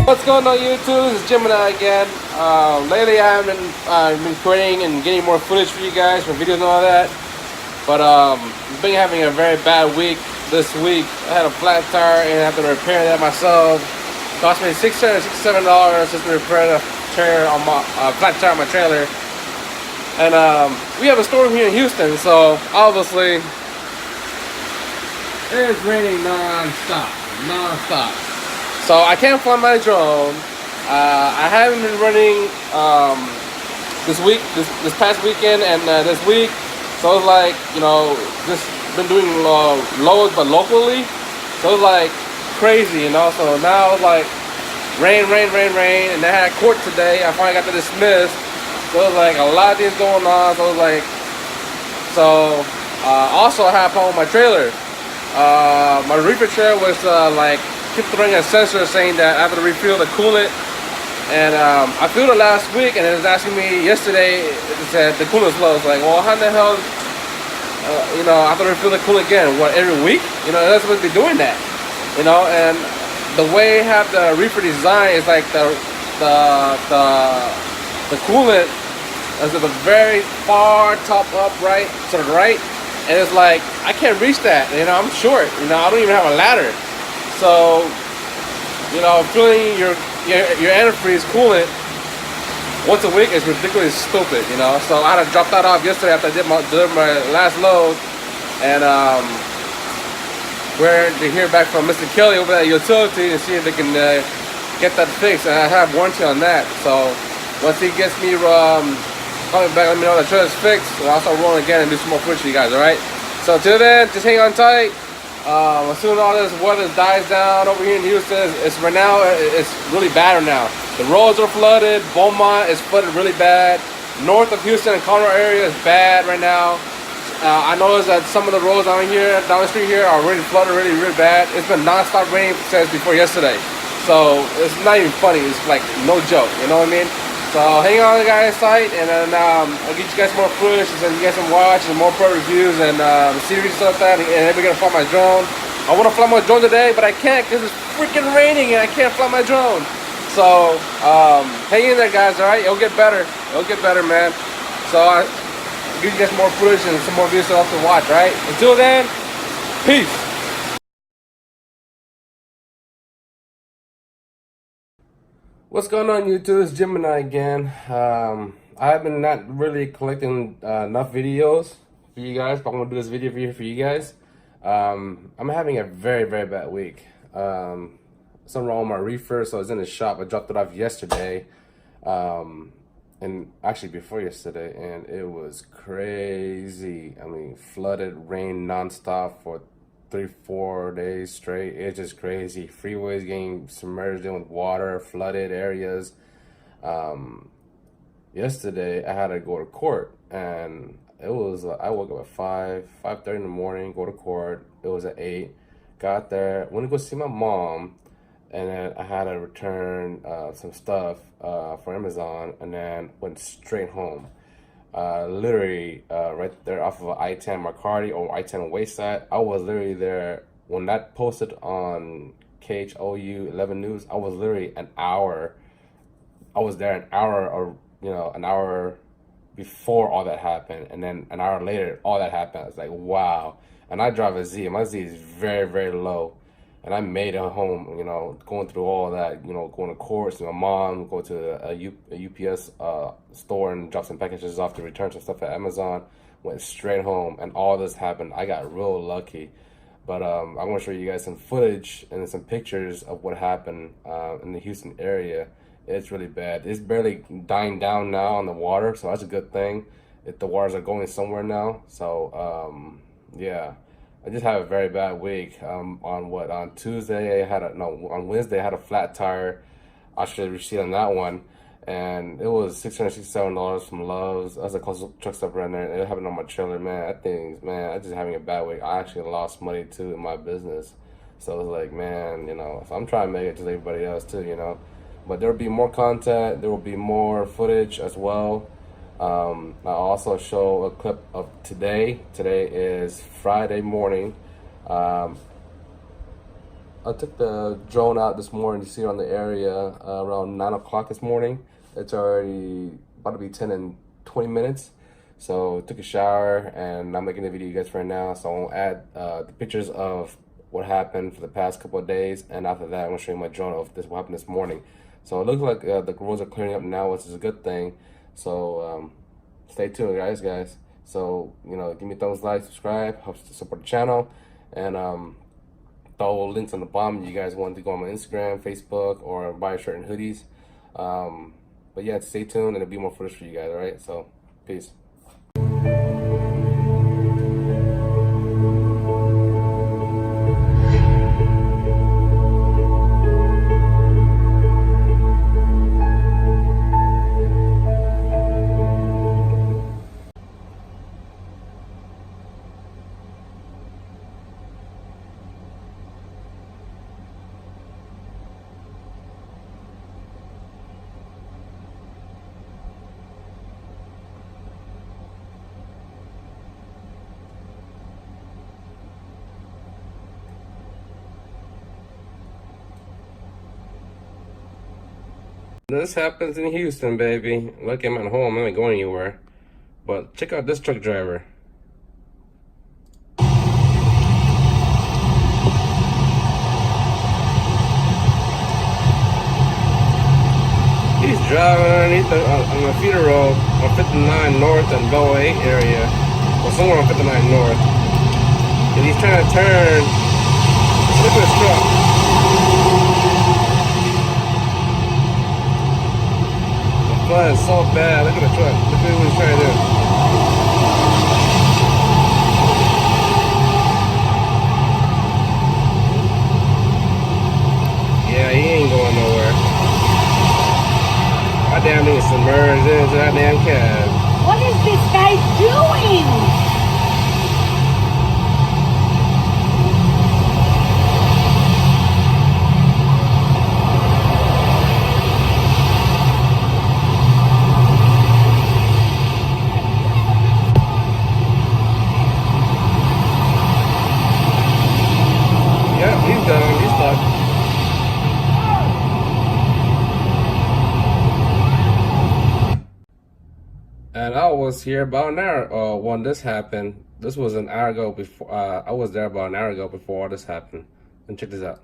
What's going on YouTube? This is Gemini again. Lately I haven't been creating and getting more footage for you guys, for videos and all that. But I've been having a very bad week this week. I had a flat tire and I had to repair that myself. It cost me $667 just to repair the tire on my flat tire on my trailer. And we have a storm here in Houston, so obviously it's raining non-stop. So I can't fly my drone. I haven't been running this week, this past weekend, and this week. So it's like, you know, just been doing loads, but locally. So it's like crazy, you know. So now it's like rain, and I had court today. I finally got to dismiss. So it's like a lot of things going on. So it's like, also I have a problem with my trailer. My reefer trailer was like, kept throwing a sensor saying that I have to refill the coolant, and I filled it last week, and it was asking me yesterday. It said the coolant's low. It's like, well, how the hell, you know, I have to refill the coolant again? What, every week? You know, that's supposed to be doing that. You know, and the way I have the reefer design is like the coolant is at the very far top up right to the right, and it's like I can't reach that. You know, I'm short. You know, I don't even have a ladder. So, you know, filling your antifreeze coolant once a week is ridiculously stupid, you know. So I had to drop that off yesterday after I did my last load, and we're to hear back from Mr. Kelly over at Utility to see if they can get that fixed, and I have warranty on that. So once he gets me coming back, let me know the trailer's fixed, and I'll start rolling again and do some more footage for you guys. All right. So till then, just hang on tight. As soon as all this weather dies down over here in Houston, it's right now, it's really bad right now. The roads are flooded. Beaumont is flooded really bad. North of Houston and Conroe area is bad right now. I noticed that some of the roads down the street here are really flooded really bad. It's been non-stop raining since before yesterday. So it's not even funny. It's like no joke, you know what I mean? So hang on guys tight, and then I'll get you guys more footage and you guys some watch and more pro reviews and series and stuff like that, and then we're gonna fly my drone. I want to fly my drone today, but I can't because it's freaking raining and I can't fly my drone. So hang in there guys, alright? It'll get better, man. So I'll give you guys more footage and some more videos to watch, right? Until then, peace. What's going on YouTube? It's Gemini again. I've been not really collecting enough videos for you guys, but I'm gonna do this video for you guys. I'm having a very bad week. Something wrong with my reefer, so I was in the shop. I dropped it off yesterday, and actually before yesterday, and it was crazy. I mean, flooded, rain nonstop for 3-4 days straight. It's just crazy. Freeways getting submerged in with water, flooded areas. Yesterday I had to go to court, and it was I woke up at 5:30 in the morning, go to court. It was at 8. Got there, went to go see my mom, and then I had to return some stuff for Amazon, and then went straight home. Literally right there off of I-10 McCarty or I-10 Wayside. I was literally there when that posted on KHOU 11 News. I was literally an hour. I was there an hour, or an hour before all that happened, and then an hour later all that happened. I was like, wow. And I drive a Z. My Z is very low, and I made it home. Going through all that. Going to court, see my mom, go to a UPS store and drop some packages off to return some stuff at Amazon. Went straight home, and all this happened. I got real lucky. But I'm going to show you guys some footage and some pictures of what happened in the Houston area. It's really bad. It's barely dying down now on the water, so that's a good thing. If the waters are going somewhere now. So, yeah. I just had a very bad week. On Tuesday I had a no on Wednesday I had a flat tire. I should have received on that one, and it was $667 from Love's. That's a close truck stop right there, and it happened on my trailer. Man, that thing's man. I just having a bad week. I actually lost money too in my business, so it's like man, so I'm trying to make it to everybody else too. But there will be more content. There will be more footage as well. I'll also show a clip of today. Today is Friday morning. I took the drone out this morning to see it on the area around 9 o'clock this morning. It's already about to be 10 and 20 minutes. So took a shower and I'm making a video you guys right now. So I'll add the pictures of what happened for the past couple of days. And after that, I'm gonna show you my drone of what happened this morning. So it looks like the roads are clearing up now, which is a good thing. So stay tuned, guys. So give me a thumbs like, subscribe, helps to support the channel, and throw links on the bottom. You guys want to go on my Instagram, Facebook, or buy a shirt and hoodies. But yeah, stay tuned, and there'll be more footage for you guys. All right, so peace. This happens in Houston, baby. Lucky I'm at home. I'm not going anywhere. But check out this truck driver. He's driving underneath on the feeder road on 59 North and Bell 8 area. Or somewhere on 59 North. And he's trying to turn. Look at this truck. Flood is so bad. Look at the truck. Look at what he's trying to do. Yeah, he ain't going nowhere. That damn thing is submerged into that damn cab. What is this guy doing? And I was here about an hour when this happened. This was an hour ago before. I was there about an hour ago before all this happened. And check this out.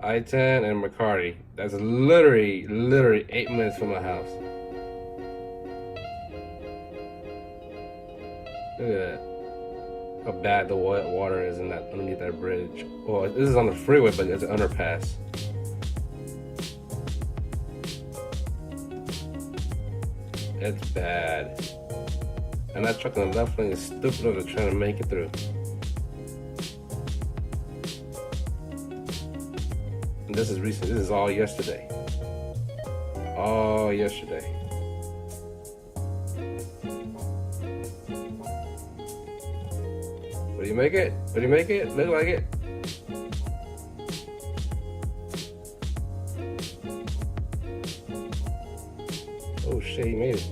I-10 and McCarty. That's literally 8 minutes from my house. Look at that. How bad the water is in that underneath that bridge. Well, this is on the freeway, but it's an underpass. It's bad. And that truck on the left lane is stupid over trying to make it through. And this is recent. This is all yesterday. All yesterday. Will you make it? Will you make it? Look like it. Oh shit, he made it.